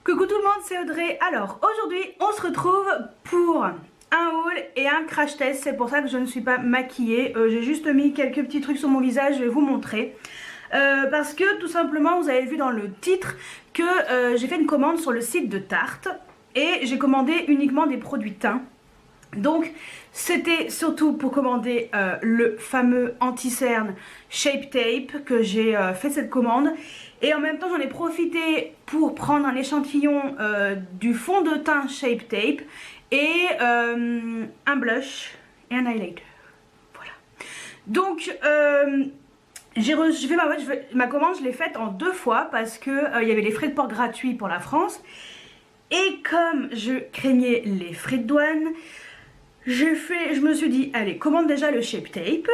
Coucou tout le monde, c'est Audrey. Alors aujourd'hui on se retrouve pour un haul et un crash test. C'est pour ça que je ne suis pas maquillée. J'ai juste mis quelques petits trucs sur mon visage, je vais vous montrer. Parce que tout simplement vous avez vu dans le titre que j'ai fait une commande sur le site de Tarte. Et j'ai commandé uniquement des produits teint. Donc c'était surtout pour commander le fameux anti-cerne Shape Tape que j'ai fait cette commande. Et en même temps j'en ai profité pour prendre un échantillon du fond de teint Shape Tape et un blush et un highlighter. Voilà. Donc j'ai fait ma commande, je l'ai faite en 2 fois parce que il y avait les frais de port gratuits pour la France. Et comme je craignais les frais de douane, je me suis dit, allez, commande déjà le Shape Tape.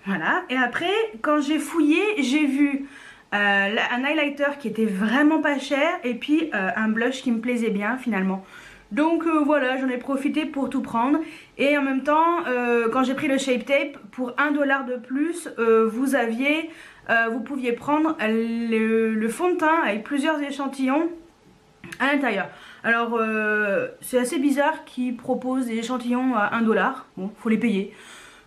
Voilà. Et après, quand j'ai fouillé, j'ai vu un highlighter qui était vraiment pas cher. Et puis un blush qui me plaisait bien finalement. Donc voilà, j'en ai profité pour tout prendre. Et en même temps, quand j'ai pris le Shape Tape, pour 1 $ de plus, vous pouviez prendre le fond de teint avec plusieurs échantillons à l'intérieur. Alors c'est assez bizarre qu'ils proposent des échantillons à 1 $. Bon, faut les payer.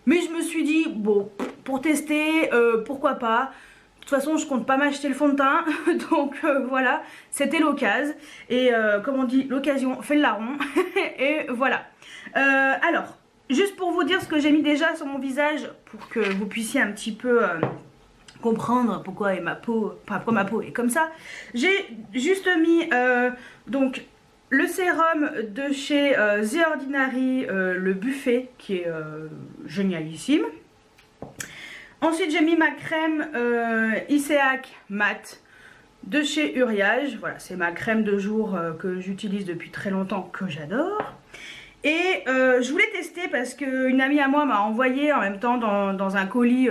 Mais je me suis dit, bon, pour tester, pourquoi pas. De toute façon, je compte pas m'acheter le fond de teint. Donc voilà, c'était l'occasion. Et comme on dit, l'occasion fait le larron. Et voilà. Alors, juste pour vous dire ce que j'ai mis déjà sur mon visage, pour que vous puissiez un petit peu comprendre pourquoi ma peau est comme ça. J'ai juste mis donc le sérum de chez The Ordinary, le buffet, qui est génialissime. Ensuite j'ai mis ma crème Iseak Matte de chez Uriage. Voilà, c'est ma crème de jour que j'utilise depuis très longtemps, que j'adore. Et je voulais tester parce qu'une amie à moi m'a envoyé en même temps dans un colis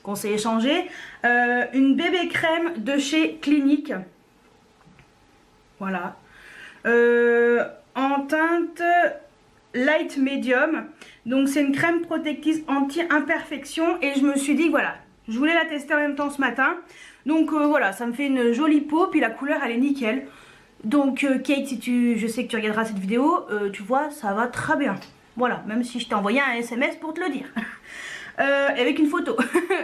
qu'on s'est échangé, une bébé crème de chez Clinique. Voilà. En teinte light medium. Donc c'est une crème protectrice anti-imperfection. Et je me suis dit voilà, je voulais la tester en même temps ce matin. Donc voilà, ça me fait une jolie peau. Puis la couleur elle est nickel. Donc Kate, si je sais que tu regarderas cette vidéo, tu vois, ça va très bien. Voilà, même si je t'ai envoyé un SMS pour te le dire. Avec une photo.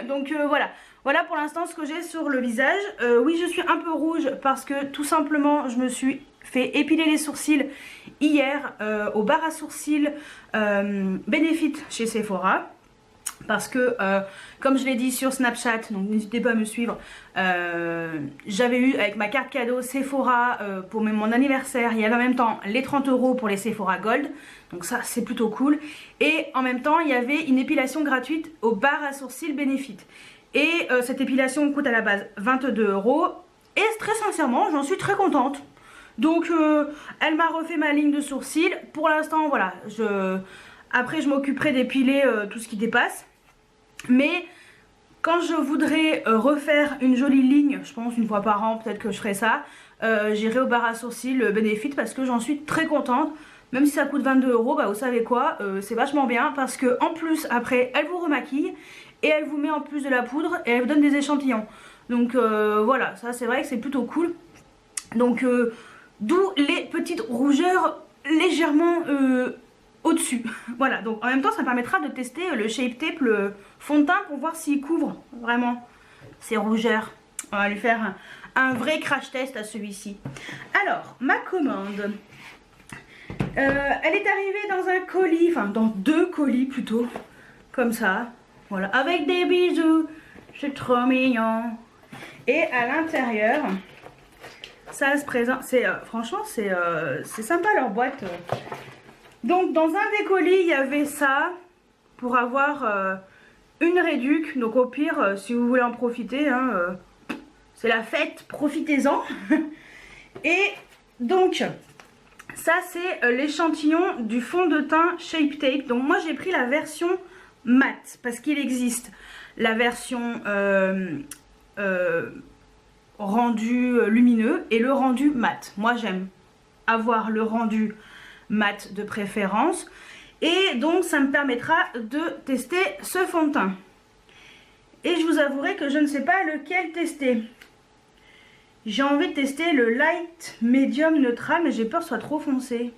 Donc voilà. Voilà pour l'instant ce que j'ai sur le visage. Oui, je suis un peu rouge parce que tout simplement je me suis fait épiler les sourcils hier au bar à sourcils Benefit chez Sephora. Parce que comme je l'ai dit sur Snapchat, donc n'hésitez pas à me suivre, j'avais eu avec ma carte cadeau Sephora pour mon anniversaire. Il y avait en même temps les 30 € pour les Sephora Gold. Donc ça c'est plutôt cool. Et en même temps il y avait une épilation gratuite au bar à sourcils Benefit. Et cette épilation coûte à la base 22 €. Et très sincèrement j'en suis très contente. Donc elle m'a refait ma ligne de sourcils. Pour l'instant voilà, après je m'occuperai d'épiler tout ce qui dépasse. Mais quand je voudrais refaire une jolie ligne, je pense une fois par an peut-être que je ferai ça, j'irai au bar à sourcils Benefit parce que j'en suis très contente. Même si ça coûte 22 €, bah vous savez quoi, c'est vachement bien parce que en plus après elle vous remaquille et elle vous met en plus de la poudre et elle vous donne des échantillons. Donc voilà, ça c'est vrai que c'est plutôt cool. Donc d'où les petites rougeurs légèrement au-dessus. Voilà, donc en même temps ça permettra de tester le Shape Tape, le fond de teint pour voir s'il couvre vraiment ces rougeurs. On va lui faire un vrai crash test à celui-ci. Alors, ma commande. Elle est arrivée dans un colis, enfin dans 2 colis plutôt, comme ça, voilà, avec des bijoux, c'est trop mignon. Et à l'intérieur, ça se présente, franchement c'est sympa leur boîte. Donc dans un des colis il y avait ça, pour avoir une réduc, donc au pire si vous voulez en profiter, hein, c'est la fête, profitez-en. Et donc ça c'est l'échantillon du fond de teint Shape Tape. Donc moi j'ai pris la version mat parce qu'il existe la version rendu lumineux et le rendu mat. Moi j'aime avoir le rendu mat de préférence. Et donc ça me permettra de tester ce fond de teint. Et je vous avouerai que je ne sais pas lequel tester. J'ai envie de tester le light medium neutral, mais j'ai peur que ce soit trop foncé.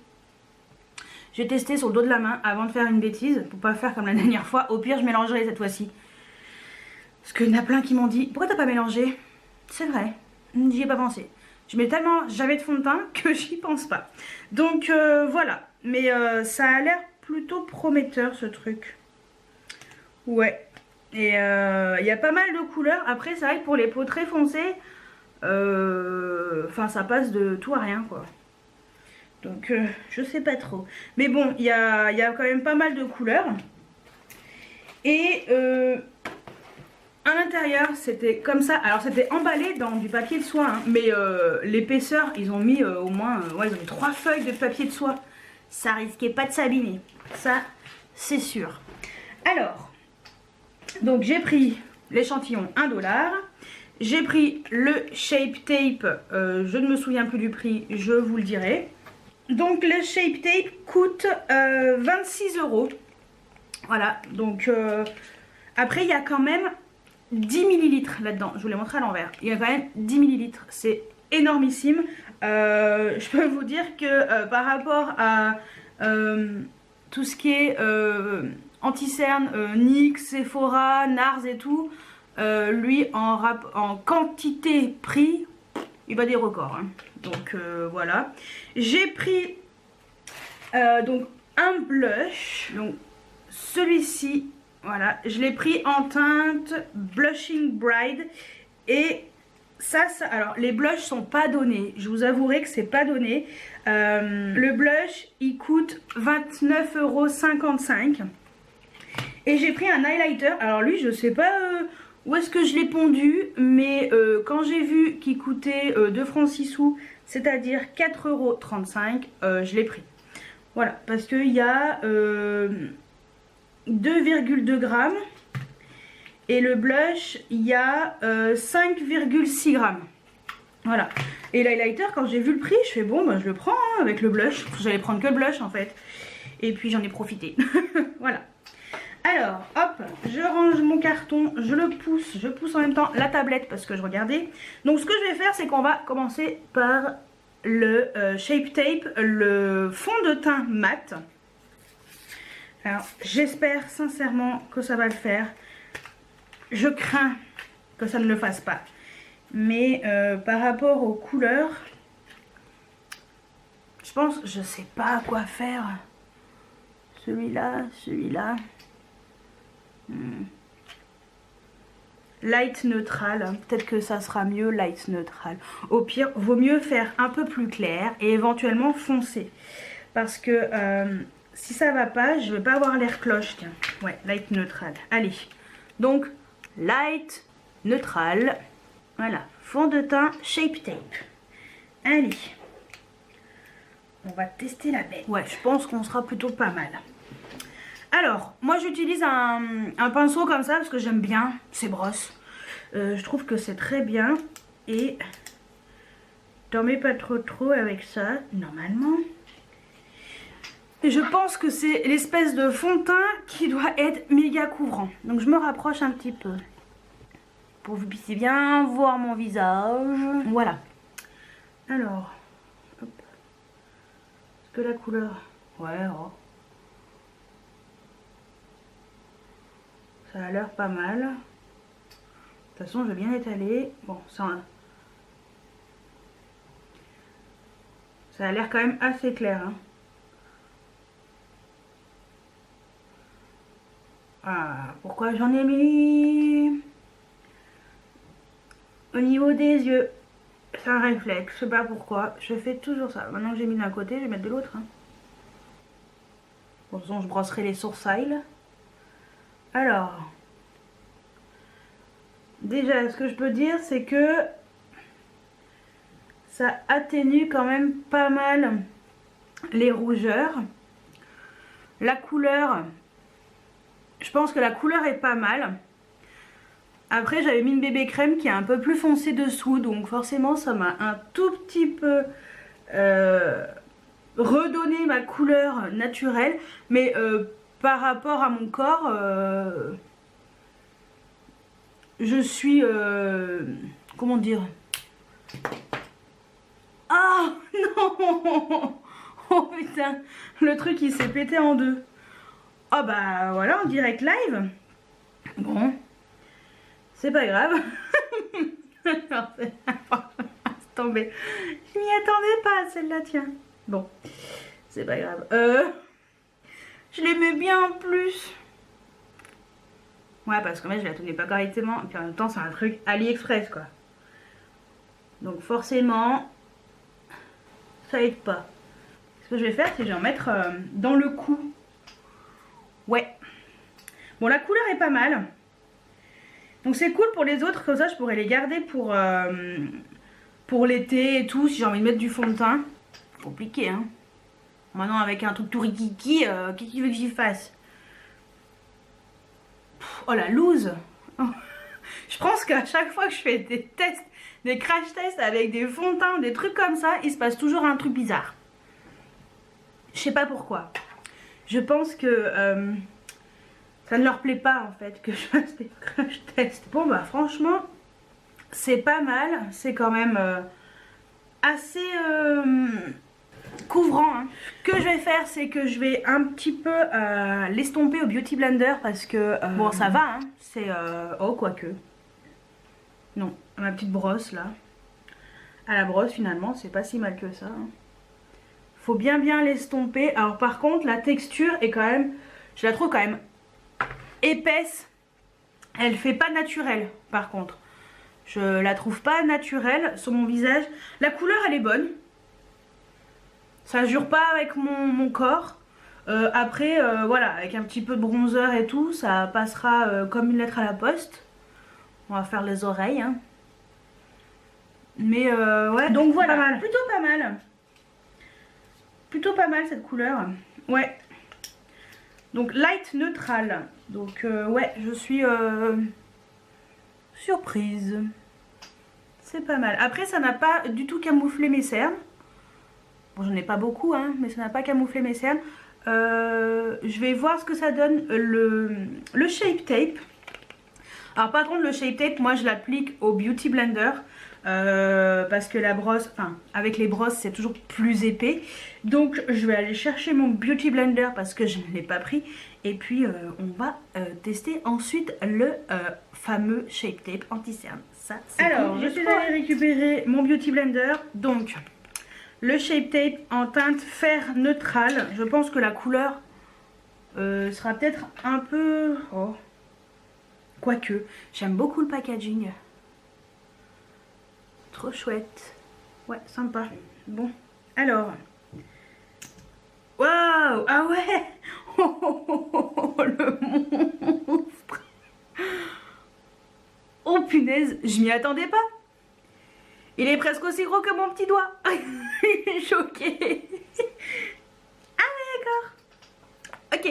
J'ai testé sur le dos de la main avant de faire une bêtise, pour pas faire comme la dernière fois. Au pire, je mélangerai cette fois-ci. Parce qu'il y en a plein qui m'ont dit, pourquoi t'as pas mélangé? C'est vrai, j'y ai pas pensé. Je mets tellement jamais de fond de teint que j'y pense pas. Donc voilà, mais ça a l'air plutôt prometteur ce truc. Ouais, et il y a pas mal de couleurs. Après c'est vrai que pour les peaux très foncées, enfin ça passe de tout à rien quoi. Donc je sais pas trop. Mais bon, il y a quand même pas mal de couleurs. Et à l'intérieur c'était comme ça. Alors c'était emballé dans du papier de soie hein, mais l'épaisseur ils ont mis au moins ouais, ils ont mis 3 feuilles de papier de soie. Ça risquait pas de s'abîmer, ça c'est sûr. Alors donc j'ai pris l'échantillon 1 $. J'ai pris le Shape Tape, je ne me souviens plus du prix, je vous le dirai. Donc le Shape Tape coûte 26 €. Voilà, donc après il y a quand même 10 ml là-dedans. Je vous l'ai montré à l'envers. Il y a quand même 10 ml, c'est énormissime. Je peux vous dire que par rapport à tout ce qui est anti-cerne, NYX, Sephora, NARS et tout, lui en quantité prix, il bat des records. Hein. Donc voilà. J'ai pris donc un blush, donc celui-ci. Voilà, je l'ai pris en teinte Blushing Bride. Et ça, alors les blushs sont pas donnés. Je vous avouerai que c'est pas donné. Le blush, il coûte 29,55 €. Et j'ai pris un highlighter. Alors lui, je sais pas où est-ce que je l'ai pondu. Mais quand j'ai vu qu'il coûtait 2 francs 6 sous, c'est-à-dire 4,35 €, je l'ai pris. Voilà, parce qu'il y a 2,2 grammes et le blush il y a 5,6 grammes. Voilà, et l'highlighter quand j'ai vu le prix je fais bon bah je le prends hein, avec le blush. J'allais prendre que le blush en fait et puis j'en ai profité. Voilà, alors hop, je range mon carton, je pousse en même temps la tablette parce que je regardais. Donc ce que je vais faire c'est qu'on va commencer par le Shape Tape, le fond de teint mat. Alors j'espère sincèrement que ça va le faire. Je crains que ça ne le fasse pas. Mais par rapport aux couleurs, je pense, je sais pas quoi faire. Celui-là, celui-là. Light neutral, peut-être que ça sera mieux light neutral. Au pire, vaut mieux faire un peu plus clair et éventuellement foncé. Parce que si ça va pas, je vais pas avoir l'air cloche. Tiens, ouais, light neutral. Allez, donc light neutral. Voilà, fond de teint Shape Tape. Allez, on va tester la bête. Ouais, je pense qu'on sera plutôt pas mal. Alors, moi j'utilise un pinceau comme ça parce que j'aime bien ces brosses. Je trouve que c'est très bien. Et t'en mets pas trop avec ça, normalement. Et je pense que c'est l'espèce de fond de teint qui doit être méga couvrant. Donc je me rapproche un petit peu. Pour que vous puissiez bien voir mon visage. Voilà. Alors, hop. Est-ce que la couleur... Ouais, oh. Ça a l'air pas mal. De toute façon, je vais bien étaler. Bon, ça a l'air quand même assez clair. Hein. Ah, pourquoi j'en ai mis au niveau des yeux? C'est un réflexe, je sais pas pourquoi. Je fais toujours ça. Maintenant que j'ai mis d'un côté, je vais mettre de l'autre. Hein. Bon, de toute façon, je brosserai les sourcils. Alors, déjà, ce que je peux dire, c'est que ça atténue quand même pas mal les rougeurs. La couleur, je pense que la couleur est pas mal. Après, j'avais mis une bébé crème qui est un peu plus foncée dessous, donc forcément, ça m'a un tout petit peu redonné ma couleur naturelle. Mais par rapport à mon corps, je suis, comment dire, Ah non. Oh putain, le truc il s'est pété en deux. Oh bah voilà, en direct live. Bon, c'est pas grave. C'est tombé. Je m'y attendais pas celle-là, tiens. Bon, c'est pas grave. Je l'aimais bien en plus. Ouais, parce que moi je la tenais pas correctement. Et puis en même temps, c'est un truc AliExpress quoi. Donc forcément, ça aide pas. Ce que je vais faire, c'est que je vais en mettre dans le cou. Ouais. Bon, la couleur est pas mal. Donc c'est cool pour les autres, comme ça je pourrais les garder pour l'été et tout, si j'ai envie de mettre du fond de teint. Compliqué, hein. Maintenant avec un truc tout rikiki, qu'est-ce qu'il veut que j'y fasse? Oh la loose. Je pense qu'à chaque fois que je fais des tests, des crash tests avec des fonds de teint, des trucs comme ça, il se passe toujours un truc bizarre. Je sais pas pourquoi. Je pense que ça ne leur plaît pas en fait que je fasse des crash tests. Bon bah franchement, c'est pas mal. C'est quand même assez couvrant. Hein. Ce que je vais faire, c'est que je vais un petit peu l'estomper au Beauty Blender parce que bon ça va. Hein. C'est oh quoique. Non, ma petite brosse là. À la brosse finalement, c'est pas si mal que ça. Hein. Faut bien l'estomper. Alors par contre, la texture est quand même, je la trouve quand même épaisse. Elle fait pas naturelle par contre. Je la trouve pas naturelle sur mon visage. La couleur elle est bonne. Ça jure pas avec mon corps. Après voilà, avec un petit peu de bronzer et tout, ça passera comme une lettre à la poste. On va faire les oreilles. Hein. Mais ouais, donc voilà, pas mal. Plutôt pas mal. Plutôt pas mal cette couleur. Ouais. Donc light neutral. Donc ouais, je suis surprise. C'est pas mal. Après ça n'a pas du tout camouflé mes cernes. Bon j'en ai pas beaucoup hein, mais ça n'a pas camouflé mes cernes. Je vais voir ce que ça donne le Shape Tape. Alors par contre le Shape Tape, moi je l'applique au Beauty Blender. Parce que la brosse, enfin avec les brosses c'est toujours plus épais. Donc je vais aller chercher mon Beauty Blender parce que je ne l'ai pas pris. Et puis on va tester ensuite le fameux Shape Tape anti-cerne. Ça c'est alors cool. Je suis allée récupérer mon Beauty Blender. Donc le Shape Tape en teinte fer neutral. Je pense que la couleur sera peut-être un peu... Oh. Quoique, j'aime beaucoup le packaging. Trop chouette. Ouais, sympa. Bon, alors. Waouh! Ah ouais! Oh, le monstre! Oh punaise, je m'y attendais pas. Il est presque aussi gros que mon petit doigt. Je suis choquée. Ah ouais, d'accord. Ok.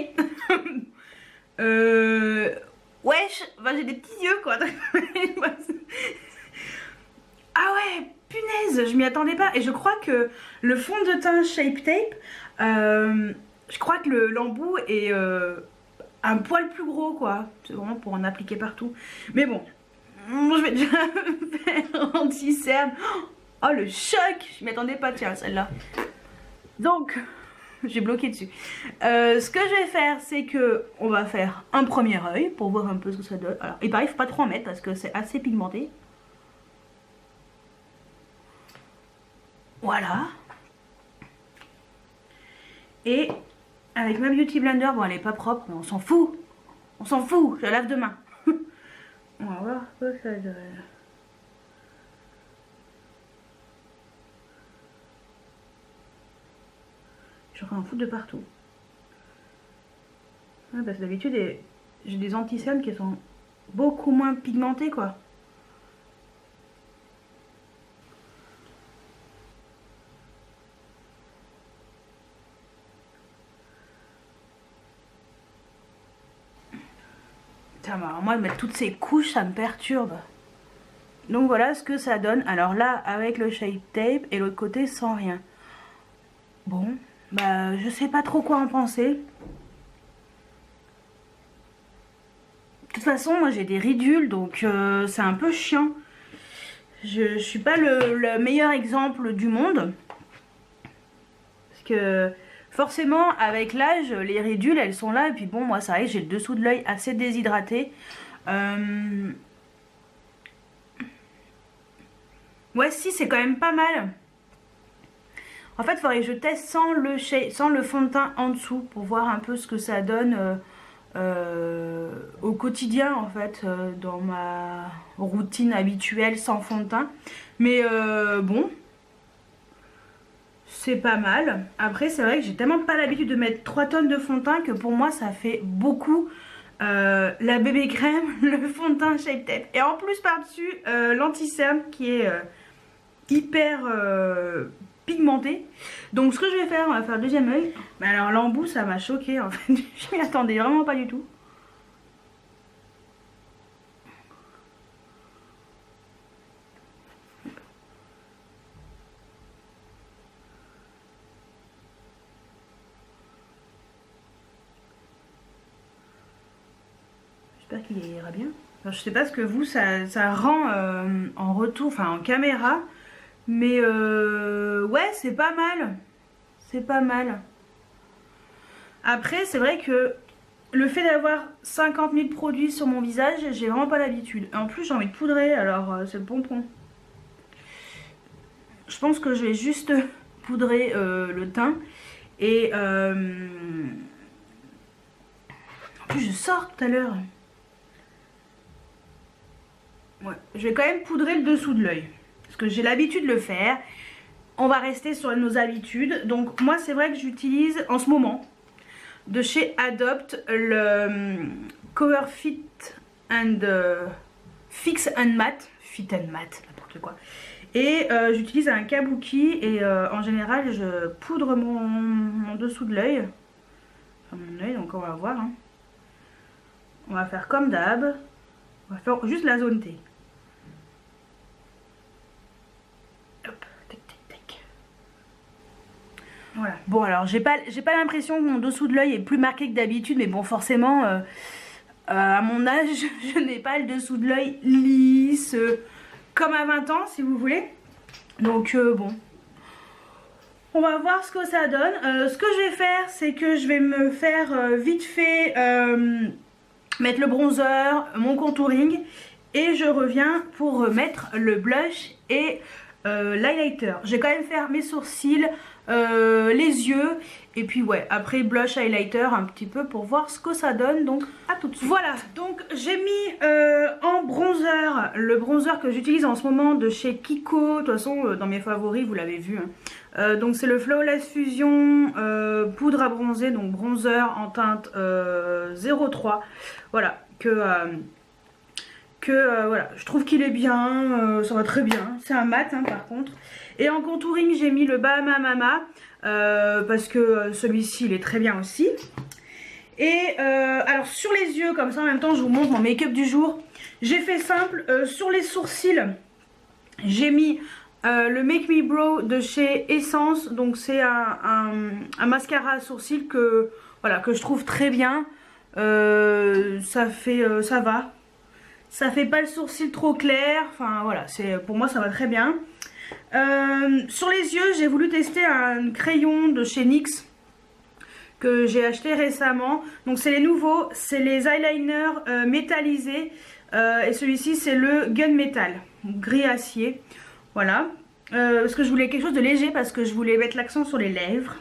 Wesh, bah, j'ai des petits yeux quoi. Ah ouais, punaise, je m'y attendais pas. Et je crois que le fond de teint Shape Tape, je crois que l'embout est un poil plus gros quoi. C'est vraiment pour en appliquer partout. Mais bon, je vais déjà faire anti-cerne. Oh le choc, je m'y attendais pas, tiens celle-là. Donc, j'ai bloqué dessus. Ce que je vais faire, c'est que on va faire un premier œil pour voir un peu ce que ça donne. Alors, il paraît qu'il faut pas trop en mettre parce que c'est assez pigmenté. Voilà. Et avec ma Beauty Blender, bon elle est pas propre, mais on s'en fout. On s'en fout, je la lave demain. On va voir ce que ça donne. Je en foutre de partout. Ouais, parce que d'habitude, j'ai des anti-cernes qui sont beaucoup moins pigmentées quoi. Alors moi mettre toutes ces couches ça me perturbe. Donc voilà ce que ça donne. Alors là avec le Shape Tape et l'autre côté sans rien. Bon bah je sais pas trop quoi en penser. De toute façon moi j'ai des ridules donc c'est un peu chiant. Je suis pas le meilleur exemple du monde. Parce que forcément, avec l'âge, les ridules, elles sont là. Et puis bon, moi, ça arrive, j'ai le dessous de l'œil assez déshydraté. Ouais, si, c'est quand même pas mal. En fait, il faudrait que je teste sans le fond de teint en dessous pour voir un peu ce que ça donne au quotidien, en fait, dans ma routine habituelle sans fond de teint. Mais bon, c'est pas mal. Après, c'est vrai que j'ai tellement pas l'habitude de mettre 3 tonnes de fond de teint que pour moi, ça fait beaucoup. La bébé crème, le fond de teint Shape Tape. Et en plus, par-dessus, l'anti-cerne qui est hyper pigmenté. Donc ce que je vais faire, on va faire le deuxième œil. Mais alors l'embout, ça m'a choqué en fait. Je m'y attendais vraiment pas du tout. J'espère qu'il ira bien. Alors, je sais pas ce que vous, ça rend en retour, enfin en caméra. Mais ouais, c'est pas mal. C'est pas mal. Après, c'est vrai que le fait d'avoir 50 000 produits sur mon visage, j'ai vraiment pas l'habitude. En plus, j'ai envie de poudrer, alors c'est le pompon. Je pense que je vais juste poudrer le teint. Et en plus, je sors tout à l'heure. Ouais, je vais quand même poudrer le dessous de l'œil. Parce que j'ai l'habitude de le faire. On va rester sur nos habitudes. Donc moi, c'est vrai que j'utilise en ce moment de chez Adopt le Cover Fit and Fix and Matte. Fit and Matte, n'importe quoi. Et j'utilise un kabuki et en général, je poudre mon dessous de l'œil. Enfin, mon œil, donc on va voir. Hein. On va faire comme d'hab. On va faire juste la zone T. Voilà. Bon, alors j'ai pas l'impression que mon dessous de l'œil est plus marqué que d'habitude, mais bon, forcément, à mon âge, je n'ai pas le dessous de l'œil lisse, comme à 20 ans, si vous voulez. Donc, bon, on va voir ce que ça donne. Ce que je vais faire, c'est que je vais me faire vite fait mettre le bronzer, mon contouring, et je reviens pour mettre le blush et l'highlighter. Je vais quand même faire mes sourcils, les yeux, et puis ouais, après blush, highlighter un petit peu pour voir ce que ça donne. Donc à tout de suite. Voilà, donc j'ai mis en bronzer le bronzer que j'utilise en ce moment de chez Kiko. De toute façon, dans mes favoris, vous l'avez vu, hein. Donc c'est le Flawless Fusion poudre à bronzer, donc bronzer en teinte 03. Voilà, voilà, je trouve qu'il est bien, ça va très bien. C'est un mat, hein, par contre. Et en contouring, j'ai mis le Bahama Mama parce que celui-ci, il est très bien aussi. Et alors sur les yeux, comme ça en même temps, je vous montre mon make-up du jour. J'ai fait simple. Sur les sourcils, j'ai mis le Make Me Brow de chez Essence. Donc c'est un mascara à sourcils que je trouve très bien. Ça va. Ça fait pas le sourcil trop clair. Enfin voilà, pour moi ça va très bien. Sur les yeux, j'ai voulu tester un crayon de chez NYX que j'ai acheté récemment. Donc c'est les nouveaux, c'est les eyeliners métallisés. Et celui-ci c'est le Gunmetal, gris acier. Voilà. Parce que je voulais quelque chose de léger, parce que je voulais mettre l'accent sur les lèvres.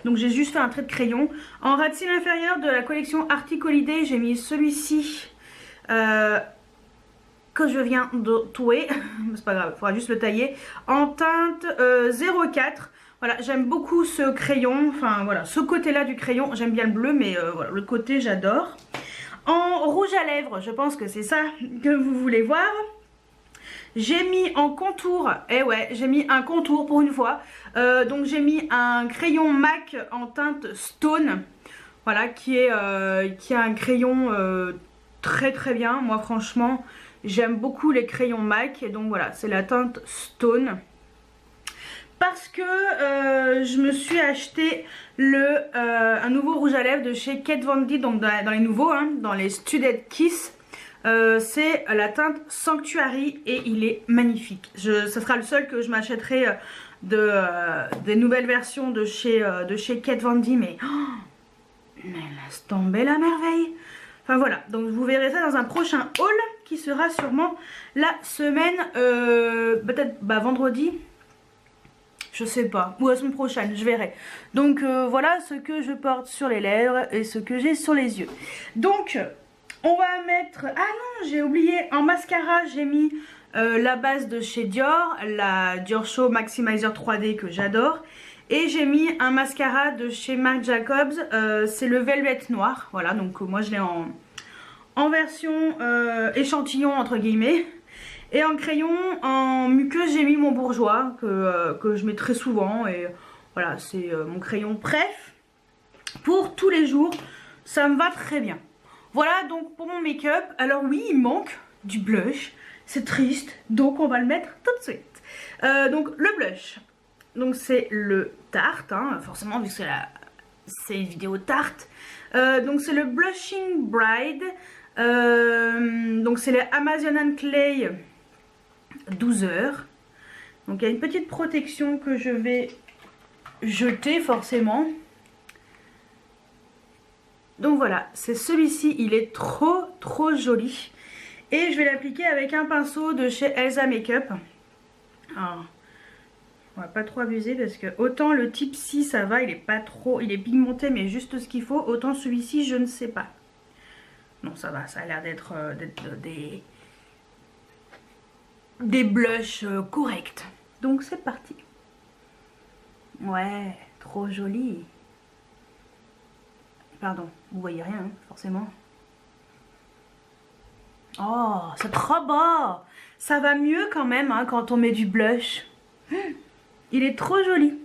Donc j'ai juste fait un trait de crayon. En ras de cils inférieur de la collection Arctic Holiday, j'ai mis celui-ci que je viens de touer. C'est pas grave, il faudra juste le tailler. En teinte 04. Voilà, j'aime beaucoup ce crayon. Enfin voilà, ce côté-là du crayon, j'aime bien le bleu, mais voilà, le côté j'adore. En rouge à lèvres, je pense que c'est ça que vous voulez voir. J'ai mis en contour, et ouais, j'ai mis un contour pour une fois. Donc j'ai mis un crayon MAC en teinte Stone. Voilà, qui est un crayon très très bien. Moi franchement, j'aime beaucoup les crayons MAC. Et donc voilà, c'est la teinte Stone. Parce que je me suis acheté un nouveau rouge à lèvres de chez Kat Von D. Donc dans les nouveaux, hein, dans les Studded Kiss. c'est la teinte Sanctuary et il est magnifique. Ce sera le seul que je m'achèterai des nouvelles versions de chez Kat Von D, mais laisse tomber la merveille. Enfin voilà, donc vous verrez ça dans un prochain haul qui sera sûrement la semaine, peut-être vendredi, je sais pas, ou la semaine prochaine, je verrai. Donc voilà ce que je porte sur les lèvres et ce que j'ai sur les yeux. Donc on va mettre, ah non j'ai oublié, en mascara j'ai mis la base de chez Dior, la Dior Show Maximizer 3D que j'adore. Et j'ai mis un mascara de chez Marc Jacobs, c'est le Velvet Noir. Voilà, donc moi je l'ai en version échantillon entre guillemets. Et en crayon, en muqueuse, j'ai mis mon Bourjois que je mets très souvent. Et voilà, c'est mon crayon préf pour tous les jours. Ça me va très bien. Voilà donc pour mon make-up. Alors oui, il manque du blush. C'est triste, donc on va le mettre tout de suite. Donc le blush. Donc c'est le Tarte, hein, forcément vu que c'est une vidéo Tarte. Donc c'est le Blushing Bride. Donc c'est les Amazonian Clay 12 heures. Donc il y a une petite protection que je vais jeter forcément. Donc voilà, c'est celui-ci, il est trop joli. Et je vais l'appliquer avec un pinceau de chez Elsa Makeup. Alors, on va pas trop abuser parce que autant le Tipsy ça va, il est pas trop, il est pigmenté mais juste ce qu'il faut. Autant celui-ci je ne sais pas. Non ça va, ça a l'air d'être des blushs corrects. Donc c'est parti. Ouais, trop joli. Pardon, vous voyez rien hein, forcément. Oh, c'est trop beau. Ça va mieux quand même hein, quand on met du blush. Il est trop joli.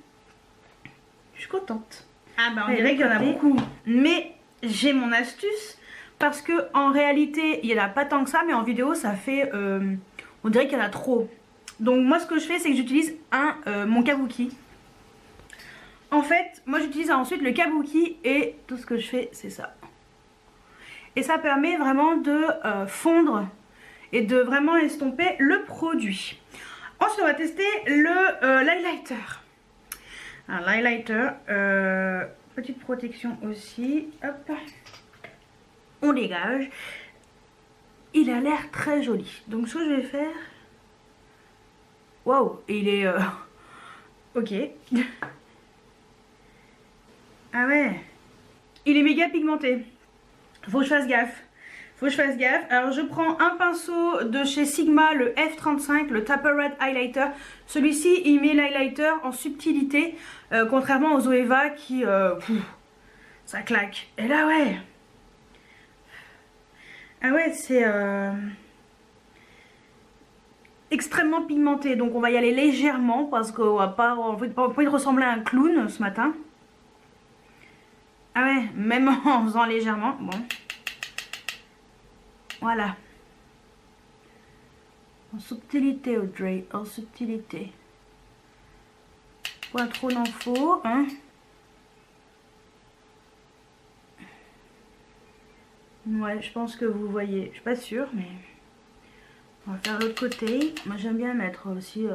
Je suis contente. Ah bah on dirait qu'il y en a beaucoup. Mais j'ai mon astuce. Parce que en réalité, il n'y en a pas tant que ça. Mais en vidéo, ça fait... on dirait qu'il y en a trop. Donc moi, ce que je fais, c'est que j'utilise mon kabuki. En fait, moi j'utilise ensuite le kabuki. Et tout ce que je fais, c'est ça. Et ça permet vraiment de fondre. Et de vraiment estomper le produit. Ensuite, on va tester l'highlighter. Un highlighter, petite protection aussi. Hop, on dégage. Il a l'air très joli. Donc, ce que je vais faire. Waouh, il est. Ok. Ah ouais. Il est méga pigmenté. Faut que je fasse gaffe. Alors je prends un pinceau de chez Sigma, le F35, le Taper Red Highlighter. Celui-ci, il met l'highlighter en subtilité, contrairement aux Zoeva qui... ça claque. Et là, ouais. Ah ouais, c'est... extrêmement pigmenté. Donc on va y aller légèrement parce qu'on va pas... On va pas ressembler à un clown ce matin. Ah ouais, même en faisant légèrement. Bon. Voilà. En subtilité, Audrey. En subtilité. Pas trop d'en faut, hein. Ouais, je pense que vous voyez. Je suis pas sûre, mais... On va faire l'autre côté. Moi, j'aime bien mettre aussi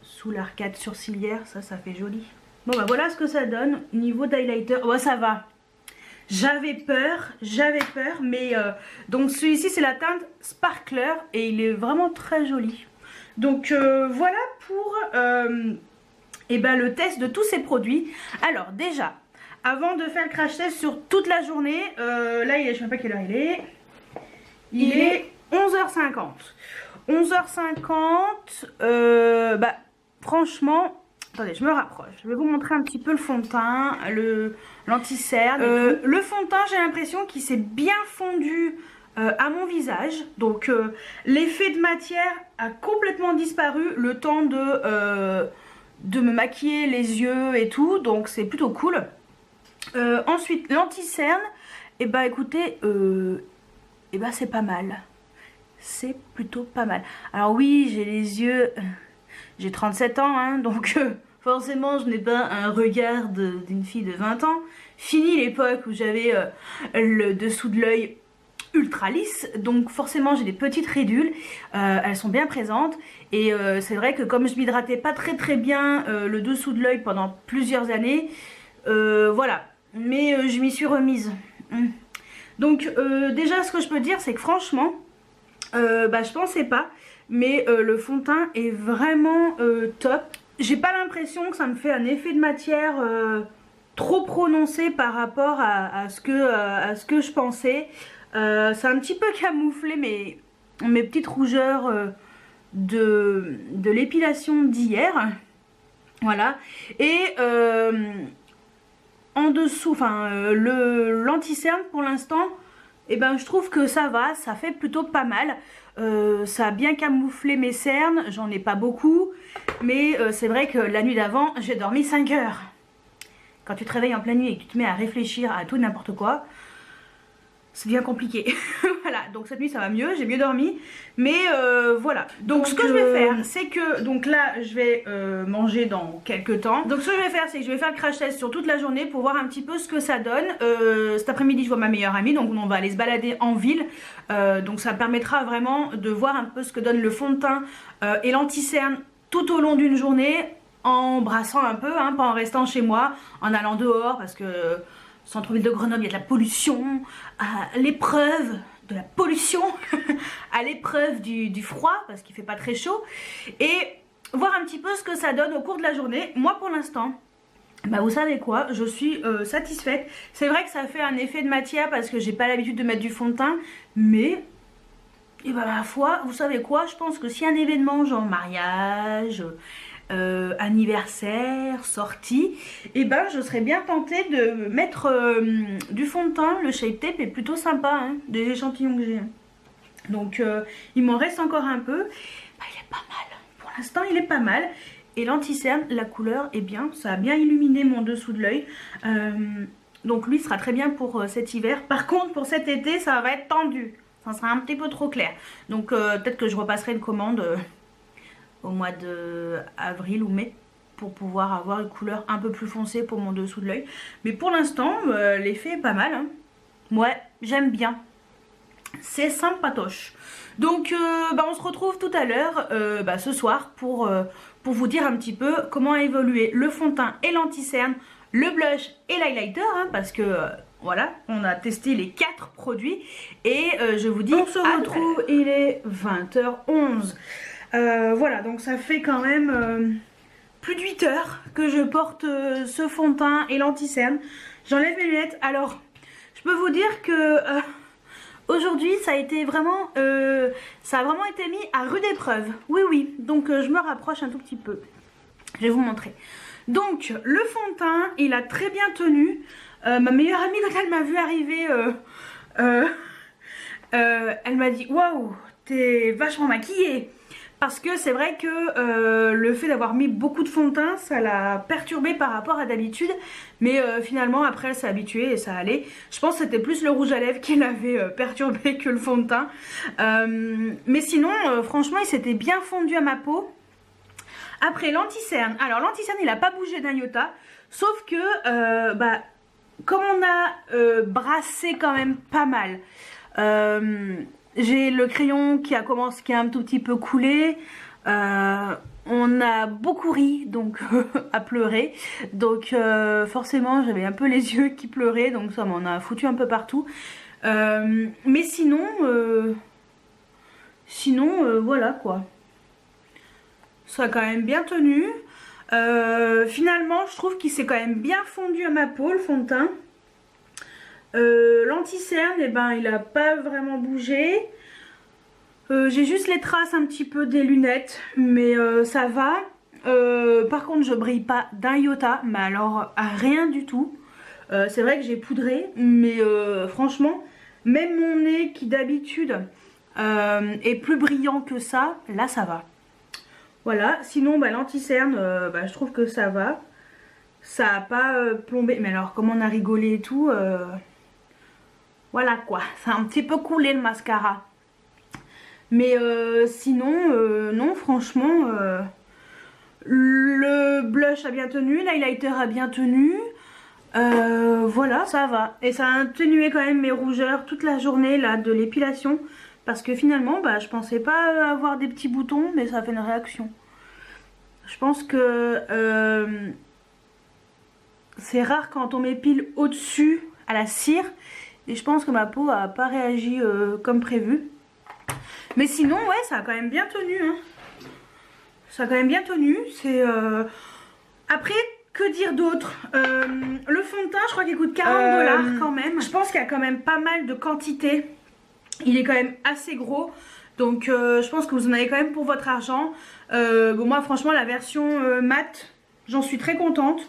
sous l'arcade sourcilière. Ça fait joli. Bon, bah voilà ce que ça donne. Niveau d'highlighter. Oh, ça va. J'avais peur, mais donc celui-ci c'est la teinte Sparkler et il est vraiment très joli. Donc voilà pour le test de tous ces produits. Alors déjà, avant de faire le crash test sur toute la journée, là je ne sais pas quelle heure il est 11h50. 11h50, franchement... Attendez, je me rapproche. Je vais vous montrer un petit peu le fond de teint, l'anti-cerne. Le fond de teint, j'ai l'impression qu'il s'est bien fondu à mon visage. Donc, l'effet de matière a complètement disparu. Le temps de me maquiller les yeux et tout. Donc, c'est plutôt cool. Ensuite, l'anti-cerne. Et bah, écoutez, c'est pas mal. C'est plutôt pas mal. Alors oui, j'ai les yeux... J'ai 37 ans, hein, donc forcément je n'ai pas un regard d'une fille de 20 ans. Fini l'époque où j'avais le dessous de l'œil ultra lisse, donc forcément j'ai des petites ridules, elles sont bien présentes et c'est vrai que comme je m'hydratais pas très bien le dessous de l'œil pendant plusieurs années, voilà, mais je m'y suis remise. Donc déjà ce que je peux dire c'est que franchement, je pensais pas, mais le fond de teint est vraiment top. J'ai pas l'impression que ça me fait un effet de matière trop prononcé par rapport à ce que je pensais. C'est un petit peu camouflé mes petites rougeurs de l'épilation d'hier. Voilà. Et en dessous, enfin l'anti-cerne pour l'instant, eh ben, je trouve que ça va, ça fait plutôt pas mal. Ça a bien camouflé mes cernes, j'en ai pas beaucoup. Mais c'est vrai que la nuit d'avant, j'ai dormi 5 heures. Quand tu te réveilles en pleine nuit et que tu te mets à réfléchir à tout et n'importe quoi, c'est bien compliqué. Voilà, donc cette nuit ça va mieux, j'ai mieux dormi. Mais voilà, donc ce que je vais faire, c'est que, donc là je vais manger dans quelques temps. Donc ce que je vais faire, c'est que je vais faire le crash test sur toute la journée pour voir un petit peu ce que ça donne. Cet après-midi je vois ma meilleure amie, donc on va aller se balader en ville. Donc ça permettra vraiment de voir un peu ce que donne le fond de teint et l'anti-cerne tout au long d'une journée, en brassant un peu, hein, pas en restant chez moi, en allant dehors parce que centre-ville de Grenoble, il y a de la pollution, à l'épreuve de la pollution, à l'épreuve du froid parce qu'il fait pas très chaud, et voir un petit peu ce que ça donne au cours de la journée. Moi pour l'instant, bah vous savez quoi, je suis satisfaite. C'est vrai que ça fait un effet de matière parce que j'ai pas l'habitude de mettre du fond de teint, mais et bah ma foi, vous savez quoi, je pense que si un événement genre mariage, anniversaire, sortie, et ben je serais bien tentée de mettre du fond de teint. Le Shape Tape est plutôt sympa, hein, des échantillons que j'ai. Donc il m'en reste encore un peu. Bah, il est pas mal, pour l'instant il est pas mal. Et l'anti-cerne, la couleur est bien, ça a bien illuminé mon dessous de l'œil. Donc lui sera très bien pour cet hiver. Par contre pour cet été ça va être tendu, ça sera un petit peu trop clair. Donc peut-être que je repasserai une commande au mois de avril ou mai pour pouvoir avoir une couleur un peu plus foncée pour mon dessous de l'œil. Mais pour l'instant l'effet est pas mal, hein. Ouais, j'aime bien, c'est sympatoche. Donc on se retrouve tout à l'heure, ce soir pour vous dire un petit peu comment a évolué le fond de teint et l'anti-cerne, le blush et l'highlighter, hein, parce que voilà, on a testé les 4 produits et je vous dis, on se retrouve, il est 20h11. Voilà, donc ça fait quand même plus de 8 heures que je porte ce fond de teint et l'anti-cerne. J'enlève mes lunettes. Alors, je peux vous dire que aujourd'hui, ça a été vraiment, ça a vraiment été mis à rude épreuve. Oui, oui. Donc, je me rapproche un tout petit peu. Je vais vous montrer. Donc, le fond de teint, il a très bien tenu. Ma meilleure amie, quand elle m'a vu arriver, elle m'a dit, waouh, t'es vachement maquillée. Parce que c'est vrai que le fait d'avoir mis beaucoup de fond de teint, ça l'a perturbée par rapport à d'habitude. Mais finalement, après, elle s'est habituée et ça allait. Je pense que c'était plus le rouge à lèvres qui l'avait perturbée que le fond de teint. Mais sinon, franchement, il s'était bien fondu à ma peau. Après, l'anti-cerne. Alors, l'anti-cerne, il n'a pas bougé d'un iota. Sauf que, comme on a brassé quand même pas mal... j'ai le crayon qui a un tout petit peu coulé. On a beaucoup ri, donc à pleurer. Donc forcément j'avais un peu les yeux qui pleuraient, donc ça m'en a foutu un peu partout. Mais sinon, voilà quoi. Ça a quand même bien tenu. Finalement je trouve qu'il s'est quand même bien fondu à ma peau, le fond de teint. L'anti-cerne, eh ben, il a pas vraiment bougé. J'ai juste les traces un petit peu des lunettes, mais ça va. Par contre, je brille pas d'un iota, mais alors rien du tout. C'est vrai que j'ai poudré, mais franchement, même mon nez qui d'habitude est plus brillant que ça, là ça va. Voilà, sinon l'anti-cerne, je trouve que ça va. Ça a pas plombé, mais alors comme on a rigolé et tout... voilà quoi, ça a un petit peu coulé le mascara. Mais sinon, non, franchement, le blush a bien tenu, l'highlighter a bien tenu. Voilà, ça va. Et ça a atténué quand même mes rougeurs toute la journée là de l'épilation. Parce que finalement, bah, je pensais pas avoir des petits boutons, mais ça fait une réaction. Je pense que c'est rare quand on m'épile au-dessus à la cire. Et je pense que ma peau a pas réagi comme prévu. Mais sinon, ouais, ça a quand même bien tenu. Hein. Ça a quand même bien tenu. C'est après, que dire d'autre? Le fond de teint, je crois qu'il coûte 40 $ quand même. Je pense qu'il y a quand même pas mal de quantité. Il est quand même assez gros. Donc je pense que vous en avez quand même pour votre argent. Bon, moi franchement la version mat, j'en suis très contente.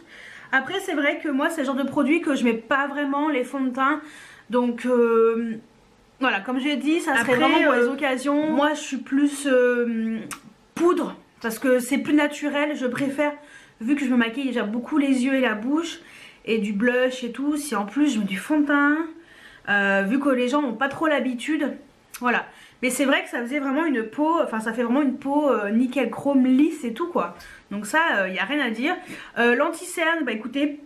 Après c'est vrai que moi c'est le genre de produit que je mets pas vraiment les fonds de teint. Donc voilà, comme j'ai dit, ça serait vraiment pour les occasions. Moi je suis plus poudre parce que c'est plus naturel. Je préfère, vu que je me maquille déjà beaucoup les yeux et la bouche et du blush et tout, si en plus je mets du fond de teint, vu que les gens n'ont pas trop l'habitude, voilà. Mais c'est vrai que ça faisait vraiment une peau, enfin ça fait vraiment une peau nickel chrome lisse et tout quoi. Donc ça, il n'y a rien à dire. L'anti-cerne, bah écoutez,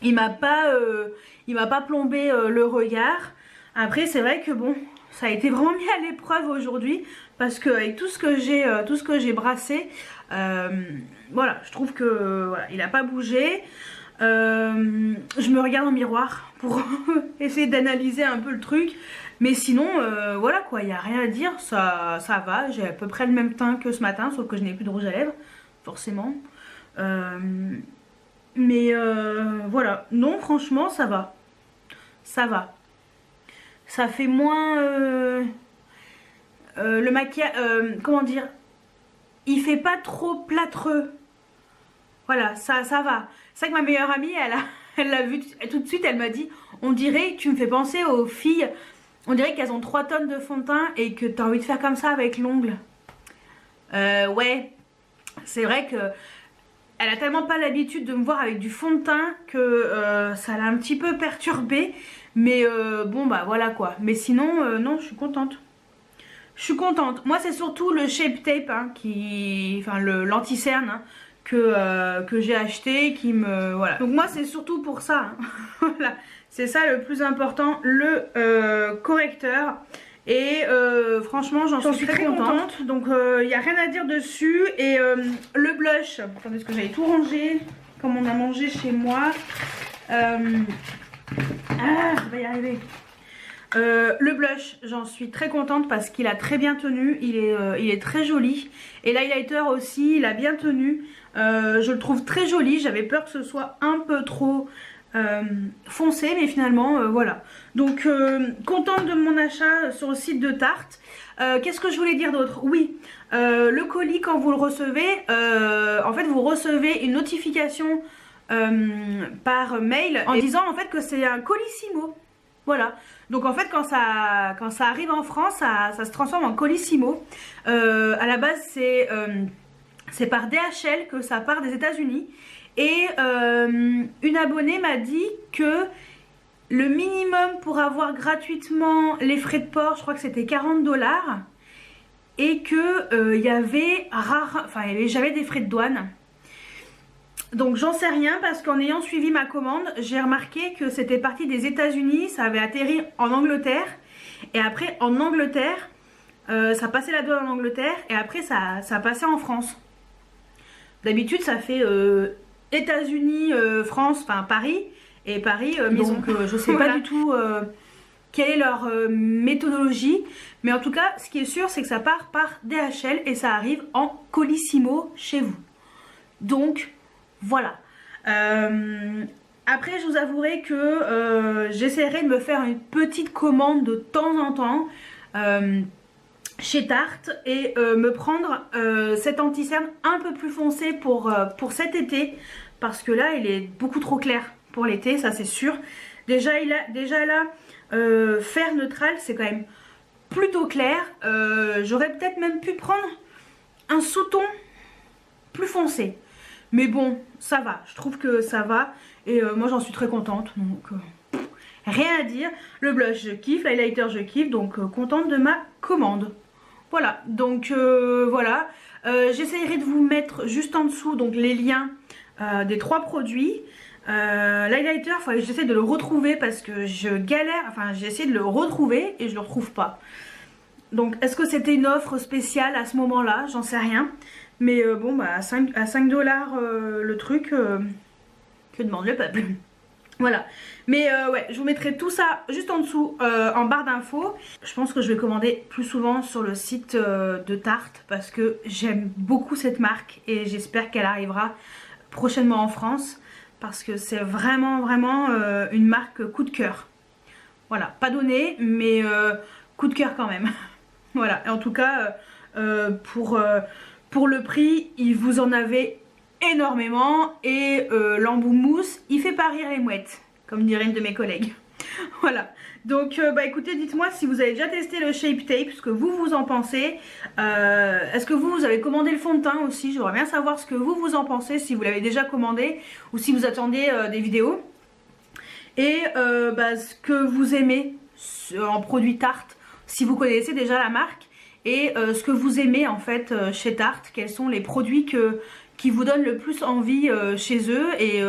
il m'a pas plombé le regard. Après c'est vrai que bon, ça a été vraiment mis à l'épreuve aujourd'hui. Parce qu'avec tout ce que j'ai brassé, voilà, je trouve que voilà, il n'a pas bougé. Je me regarde en miroir pour essayer d'analyser un peu le truc. Mais sinon, voilà quoi, il n'y a rien à dire, ça va. J'ai à peu près le même teint que ce matin, sauf que je n'ai plus de rouge à lèvres, forcément. Mais voilà, non franchement ça va. Ça va. Ça fait moins... le maquillage, comment dire, il fait pas trop plâtreux. Voilà, ça va. C'est vrai que ma meilleure amie, elle l'a vu tout de suite, elle m'a dit, on dirait, tu me fais penser aux filles, on dirait qu'elles ont 3 tonnes de fond de teint et que t'as envie de faire comme ça avec l'ongle. Ouais, c'est vrai que elle a tellement pas l'habitude de me voir avec du fond de teint que ça l'a un petit peu perturbée. Mais bon bah voilà quoi. Mais sinon, non, je suis contente. Je suis contente. Moi c'est surtout le Shape Tape hein, enfin l'anti-cerne hein, que j'ai acheté qui me... Voilà. Donc moi c'est surtout pour ça. Hein. Voilà. C'est ça le plus important, le correcteur. Et franchement j'en suis très contente. Donc il n'y a rien à dire dessus. Et le blush, attendez parce que j'avais tout rangé comme on a mangé chez moi. Ah, je vais y arriver. Le blush, j'en suis très contente parce qu'il a très bien tenu, il est très joli. Et l'highlighter aussi, il a bien tenu. Je le trouve très joli, j'avais peur que ce soit un peu trop foncé, mais finalement voilà. Donc contente de mon achat sur le site de Tarte. Qu'est-ce que je voulais dire d'autre? Oui, le colis quand vous le recevez, en fait vous recevez une notification par mail en disant en fait que c'est un colissimo. Voilà, donc en fait quand ça arrive en France, ça se transforme en colissimo. À la base c'est par DHL que ça part des États-Unis. Et une abonnée m'a dit que le minimum pour avoir gratuitement les frais de port, je crois que c'était 40 $. Et que il y avait jamais des frais de douane. Donc j'en sais rien parce qu'en ayant suivi ma commande, j'ai remarqué que c'était parti des États-Unis, ça avait atterri en Angleterre. Et après en Angleterre, ça passait la douane en Angleterre et après ça passait en France. D'habitude ça fait États-Unis, France, enfin Paris. Et Paris, donc je sais voilà. Pas du tout quelle est leur méthodologie. Mais en tout cas, ce qui est sûr, c'est que ça part par DHL et ça arrive en colissimo chez vous. Donc... Voilà. Après je vous avouerai que j'essaierai de me faire une petite commande de temps en temps chez Tarte et me prendre cet anti-cerne un peu plus foncé pour cet été parce que là il est beaucoup trop clair pour l'été, ça c'est sûr. Déjà là fer neutral c'est quand même plutôt clair. J'aurais peut-être même pu prendre un sous-ton plus foncé. Mais bon, ça va, je trouve que ça va et moi j'en suis très contente, donc rien à dire. Le blush je kiffe, l'highlighter je kiffe, donc contente de ma commande. Voilà, donc voilà, j'essaierai de vous mettre juste en dessous donc les liens des 3 produits. L'highlighter, il faudrait que j'essaie de le retrouver parce que je galère, enfin j'ai essayé de le retrouver et je le retrouve pas. Donc est-ce que c'était une offre spéciale à ce moment-là? J'en sais rien. Mais bon, bah à 5 $, le truc, que demande le peuple? Voilà, mais ouais, je vous mettrai tout ça juste en dessous en barre d'infos. Je pense que je vais commander plus souvent sur le site de Tarte parce que j'aime beaucoup cette marque et j'espère qu'elle arrivera prochainement en France parce que c'est vraiment une marque coup de cœur. Voilà, pas donné mais coup de cœur quand même. Voilà, et en tout cas pour le prix, il vous en avez énormément et l'embout mousse il fait pas rire les mouettes comme dirait une de mes collègues. Voilà, donc bah écoutez, dites-moi si vous avez déjà testé le Shape Tape, ce que vous en pensez. Est-ce que vous avez commandé le fond de teint aussi? J'aimerais bien savoir ce que vous en pensez, si vous l'avez déjà commandé ou si vous attendiez des vidéos. Et bah, ce que vous aimez en produit Tarte, si vous connaissez déjà la marque. Et ce que vous aimez en fait chez Tarte, quels sont les produits qui vous donnent le plus envie chez eux et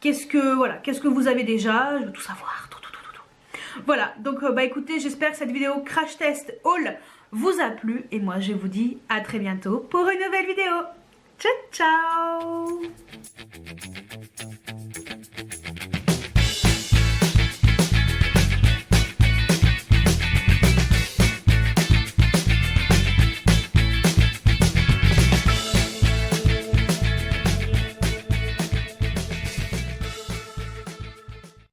qu'est-ce que vous avez déjà, je veux tout savoir, tout. Voilà, donc bah écoutez, j'espère que cette vidéo crash test haul vous a plu et moi je vous dis à très bientôt pour une nouvelle vidéo. Ciao ciao.